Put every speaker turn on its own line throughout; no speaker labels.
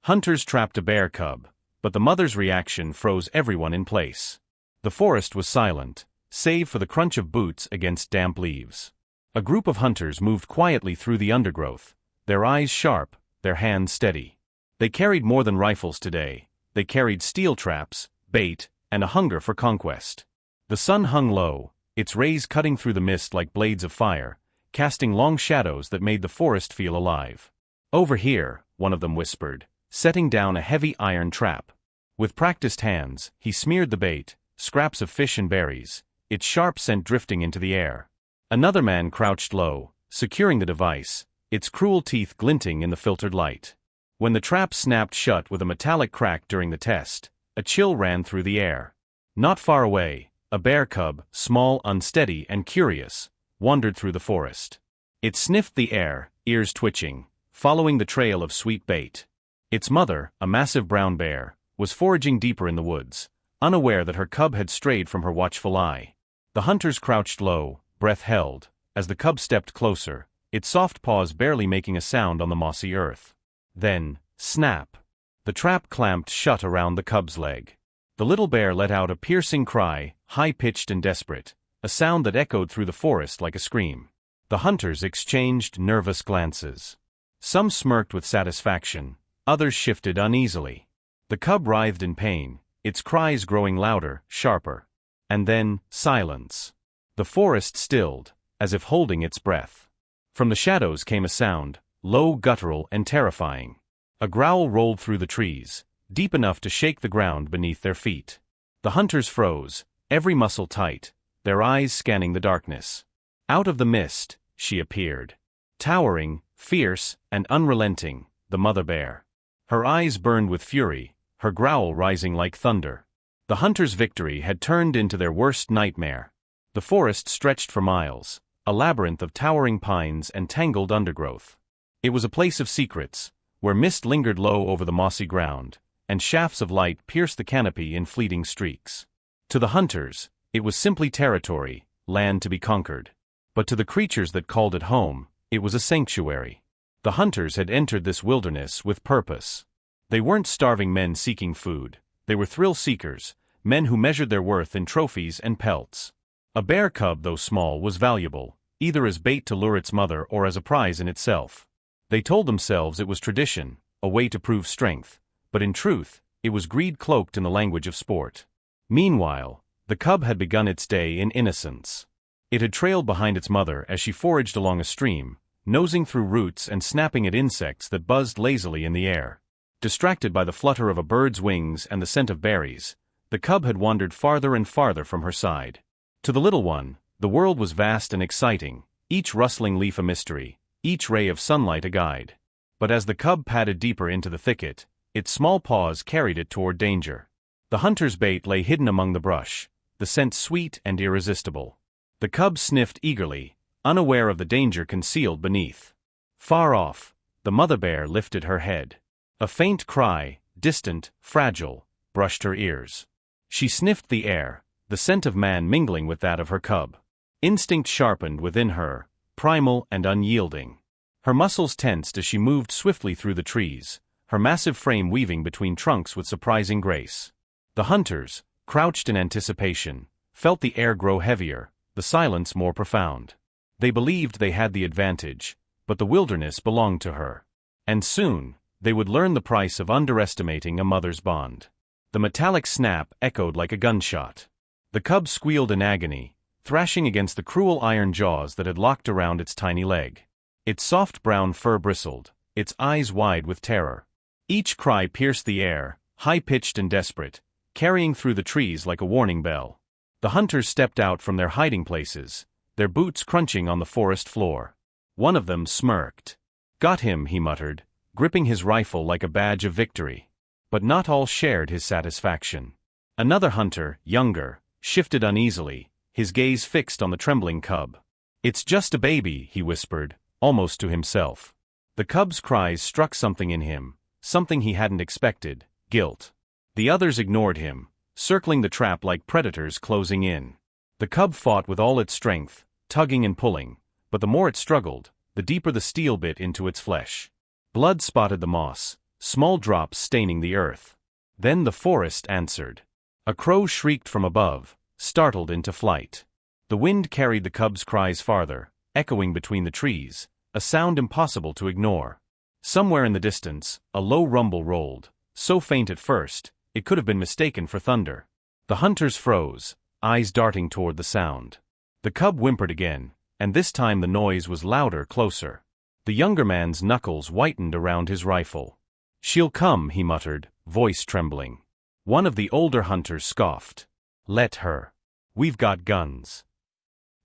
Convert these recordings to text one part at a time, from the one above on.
Hunters trapped a bear cub, but the mother's reaction froze everyone in place. The forest was silent, save for the crunch of boots against damp leaves. A group of hunters moved quietly through the undergrowth, their eyes sharp, their hands steady. They carried more than rifles today. They carried steel traps, bait, and a hunger for conquest. The sun hung low, its rays cutting through the mist like blades of fire, casting long shadows that made the forest feel alive. "Over here," one of them whispered, setting down a heavy iron trap. With practiced hands, he smeared the bait, scraps of fish and berries, its sharp scent drifting into the air. Another man crouched low, securing the device, its cruel teeth glinting in the filtered light. When the trap snapped shut with a metallic crack during the test, a chill ran through the air. Not far away, a bear cub, small, unsteady, and curious, wandered through the forest. It sniffed the air, ears twitching, following the trail of sweet bait. Its mother, a massive brown bear, was foraging deeper in the woods, unaware that her cub had strayed from her watchful eye. The hunters crouched low, breath held, as the cub stepped closer, its soft paws barely making a sound on the mossy earth. Then, snap! The trap clamped shut around the cub's leg. The little bear let out a piercing cry, high-pitched and desperate, a sound that echoed through the forest like a scream. The hunters exchanged nervous glances. Some smirked with satisfaction, others shifted uneasily. The cub writhed in pain, its cries growing louder, sharper. And then, silence. The forest stilled, as if holding its breath. From the shadows came a sound, low, guttural, and terrifying. A growl rolled through the trees, deep enough to shake the ground beneath their feet. The hunters froze, every muscle tight, their eyes scanning the darkness. Out of the mist, she appeared. Towering, fierce, and unrelenting, the mother bear. Her eyes burned with fury, her growl rising like thunder. The hunters' victory had turned into their worst nightmare. The forest stretched for miles, a labyrinth of towering pines and tangled undergrowth. It was a place of secrets, where mist lingered low over the mossy ground, and shafts of light pierced the canopy in fleeting streaks. To the hunters, it was simply territory, land to be conquered. But to the creatures that called it home, it was a sanctuary. The hunters had entered this wilderness with purpose. They weren't starving men seeking food, they were thrill-seekers, men who measured their worth in trophies and pelts. A bear cub, though small, was valuable, either as bait to lure its mother or as a prize in itself. They told themselves it was tradition, a way to prove strength, but in truth, it was greed cloaked in the language of sport. Meanwhile, the cub had begun its day in innocence. It had trailed behind its mother as she foraged along a stream, nosing through roots and snapping at insects that buzzed lazily in the air. Distracted by the flutter of a bird's wings and the scent of berries, the cub had wandered farther and farther from her side. To the little one, the world was vast and exciting, each rustling leaf a mystery, each ray of sunlight a guide. But as the cub padded deeper into the thicket, its small paws carried it toward danger. The hunter's bait lay hidden among the brush, the scent sweet and irresistible. The cub sniffed eagerly, unaware of the danger concealed beneath. Far off, the mother bear lifted her head. A faint cry, distant, fragile, brushed her ears. She sniffed the air, the scent of man mingling with that of her cub. Instinct sharpened within her, primal and unyielding. Her muscles tensed as she moved swiftly through the trees, her massive frame weaving between trunks with surprising grace. The hunters, crouched in anticipation, felt the air grow heavier, the silence more profound. They believed they had the advantage, but the wilderness belonged to her. And soon, they would learn the price of underestimating a mother's bond. The metallic snap echoed like a gunshot. The cub squealed in agony, thrashing against the cruel iron jaws that had locked around its tiny leg. Its soft brown fur bristled, its eyes wide with terror. Each cry pierced the air, high-pitched and desperate, carrying through the trees like a warning bell. The hunters stepped out from their hiding places, their boots crunching on the forest floor. One of them smirked. "Got him," he muttered, gripping his rifle like a badge of victory. But not all shared his satisfaction. Another hunter, younger, shifted uneasily, his gaze fixed on the trembling cub. "It's just a baby," he whispered, almost to himself. The cub's cries struck something in him, something he hadn't expected, guilt. The others ignored him, circling the trap like predators closing in. The cub fought with all its strength, tugging and pulling, but the more it struggled, the deeper the steel bit into its flesh. Blood spotted the moss, small drops staining the earth. Then the forest answered. A crow shrieked from above, startled into flight. The wind carried the cub's cries farther, echoing between the trees, a sound impossible to ignore. Somewhere in the distance, a low rumble rolled, so faint at first, it could have been mistaken for thunder. The hunters froze, eyes darting toward the sound. The cub whimpered again, and this time the noise was louder, closer. The younger man's knuckles whitened around his rifle. "She'll come," he muttered, voice trembling. One of the older hunters scoffed. "Let her. We've got guns."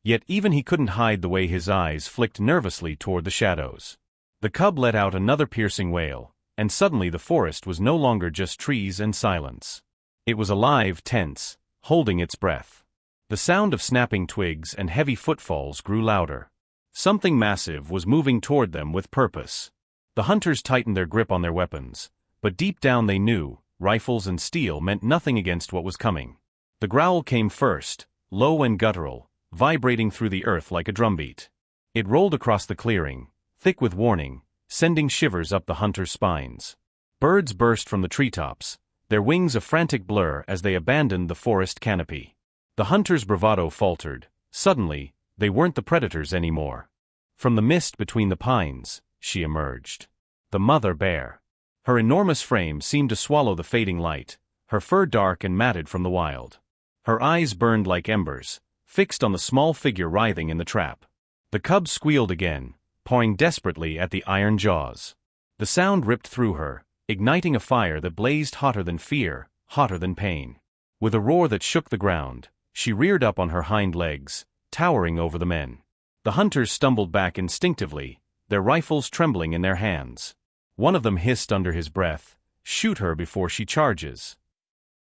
Yet even he couldn't hide the way his eyes flicked nervously toward the shadows. The cub let out another piercing wail, and suddenly the forest was no longer just trees and silence. It was alive, tense, holding its breath. The sound of snapping twigs and heavy footfalls grew louder. Something massive was moving toward them with purpose. The hunters tightened their grip on their weapons, but deep down they knew, rifles and steel meant nothing against what was coming. The growl came first, low and guttural, vibrating through the earth like a drumbeat. It rolled across the clearing, thick with warning, sending shivers up the hunters' spines. Birds burst from the treetops, their wings a frantic blur as they abandoned the forest canopy. The hunters' bravado faltered. Suddenly, they weren't the predators anymore. From the mist between the pines, she emerged. The mother bear. Her enormous frame seemed to swallow the fading light, her fur dark and matted from the wild. Her eyes burned like embers, fixed on the small figure writhing in the trap. The cub squealed again, pawing desperately at the iron jaws. The sound ripped through her, igniting a fire that blazed hotter than fear, hotter than pain. With a roar that shook the ground, she reared up on her hind legs, towering over the men. The hunters stumbled back instinctively, their rifles trembling in their hands. One of them hissed under his breath, "Shoot her before she charges."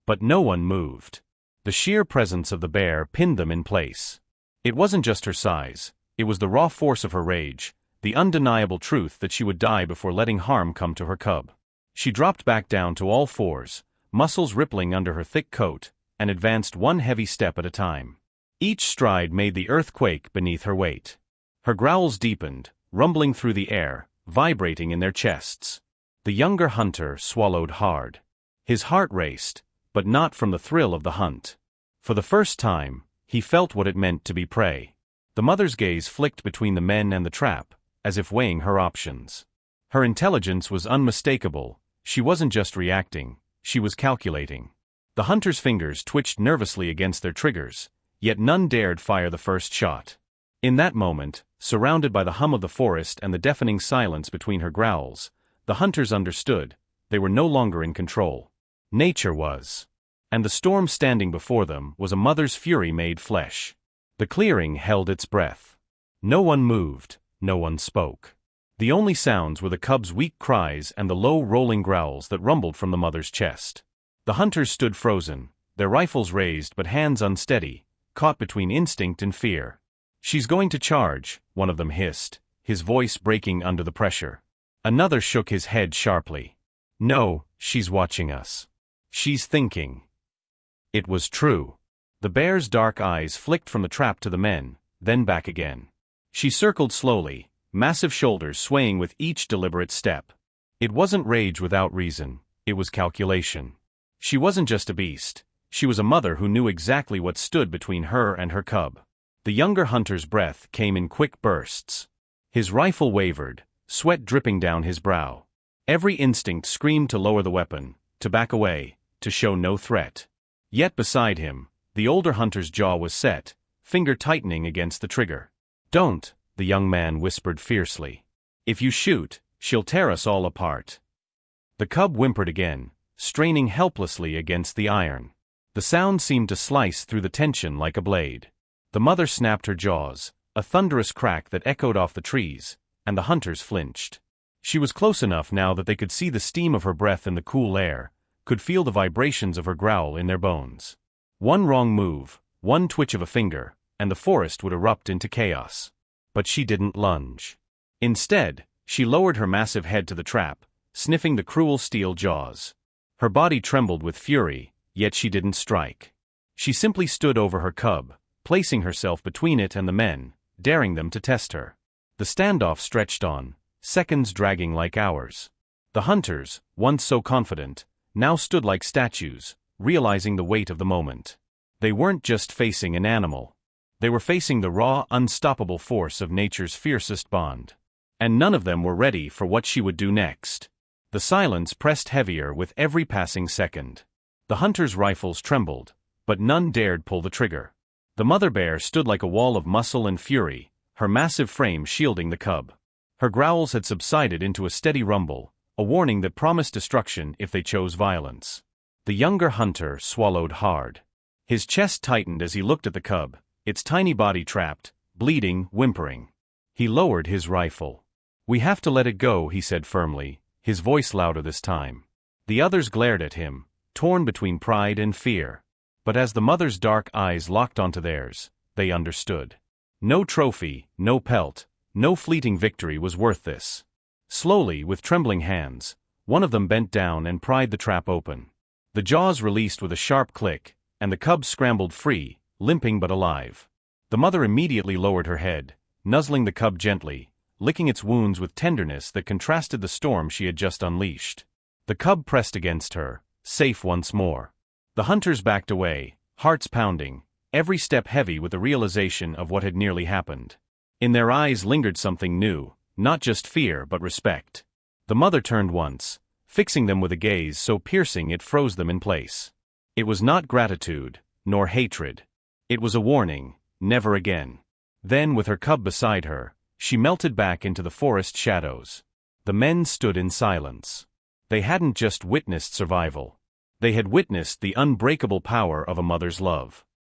But no one moved. The sheer presence of the bear pinned them in place. It wasn't just her size, it was the raw force of her rage, the undeniable truth that she would die before letting harm come to her cub. She dropped back down to all fours, muscles rippling under her thick coat, and advanced one heavy step at a time. Each stride made the earth quake beneath her weight. Her growls deepened, rumbling through the air, vibrating in their chests. The younger hunter swallowed hard. His heart raced, but not from the thrill of the hunt. For the first time, he felt what it meant to be prey. The mother's gaze flicked between the men and the trap, as if weighing her options. Her intelligence was unmistakable. She wasn't just reacting, she was calculating. The hunter's fingers twitched nervously against their triggers, yet none dared fire the first shot. In that moment, surrounded by the hum of the forest and the deafening silence between her growls, the hunters understood, they were no longer in control. Nature was. And the storm standing before them was a mother's fury made flesh. The clearing held its breath. No one moved, no one spoke. The only sounds were the cub's weak cries and the low rolling growls that rumbled from the mother's chest. The hunters stood frozen, their rifles raised but hands unsteady, caught between instinct and fear. "She's going to charge," one of them hissed, his voice breaking under the pressure. Another shook his head sharply. "No, she's watching us. She's thinking." It was true. The bear's dark eyes flicked from the trap to the men, then back again. She circled slowly, massive shoulders swaying with each deliberate step. It wasn't rage without reason, it was calculation. She wasn't just a beast, she was a mother who knew exactly what stood between her and her cub. The younger hunter's breath came in quick bursts. His rifle wavered, sweat dripping down his brow. Every instinct screamed to lower the weapon, to back away, to show no threat. Yet beside him, the older hunter's jaw was set, finger tightening against the trigger. "Don't," the young man whispered fiercely. "If you shoot, she'll tear us all apart." The cub whimpered again, straining helplessly against the iron. The sound seemed to slice through the tension like a blade. The mother snapped her jaws, a thunderous crack that echoed off the trees, and the hunters flinched. She was close enough now that they could see the steam of her breath in the cool air, could feel the vibrations of her growl in their bones. One wrong move, one twitch of a finger, and the forest would erupt into chaos. But she didn't lunge. Instead, she lowered her massive head to the trap, sniffing the cruel steel jaws. Her body trembled with fury, yet she didn't strike. She simply stood over her cub, placing herself between it and the men, daring them to test her. The standoff stretched on, seconds dragging like hours. The hunters, once so confident, now stood like statues, realizing the weight of the moment. They weren't just facing an animal. They were facing the raw, unstoppable force of nature's fiercest bond. And none of them were ready for what she would do next. The silence pressed heavier with every passing second. The hunters' rifles trembled, but none dared pull the trigger. The mother bear stood like a wall of muscle and fury, her massive frame shielding the cub. Her growls had subsided into a steady rumble, a warning that promised destruction if they chose violence. The younger hunter swallowed hard. His chest tightened as he looked at the cub, its tiny body trapped, bleeding, whimpering. He lowered his rifle. "We have to let it go," he said firmly, his voice louder this time. The others glared at him, torn between pride and fear. But as the mother's dark eyes locked onto theirs, they understood. No trophy, no pelt, no fleeting victory was worth this. Slowly, with trembling hands, one of them bent down and pried the trap open. The jaws released with a sharp click, and the cub scrambled free, limping but alive. The mother immediately lowered her head, nuzzling the cub gently, licking its wounds with tenderness that contrasted the storm she had just unleashed. The cub pressed against her, safe once more. The hunters backed away, hearts pounding, every step heavy with the realization of what had nearly happened. In their eyes lingered something new, not just fear but respect. The mother turned once, fixing them with a gaze so piercing it froze them in place. It was not gratitude, nor hatred. It was a warning, never again. Then, with her cub beside her, she melted back into the forest shadows. The men stood in silence. They hadn't just witnessed survival. They had witnessed the unbreakable power of a mother's love.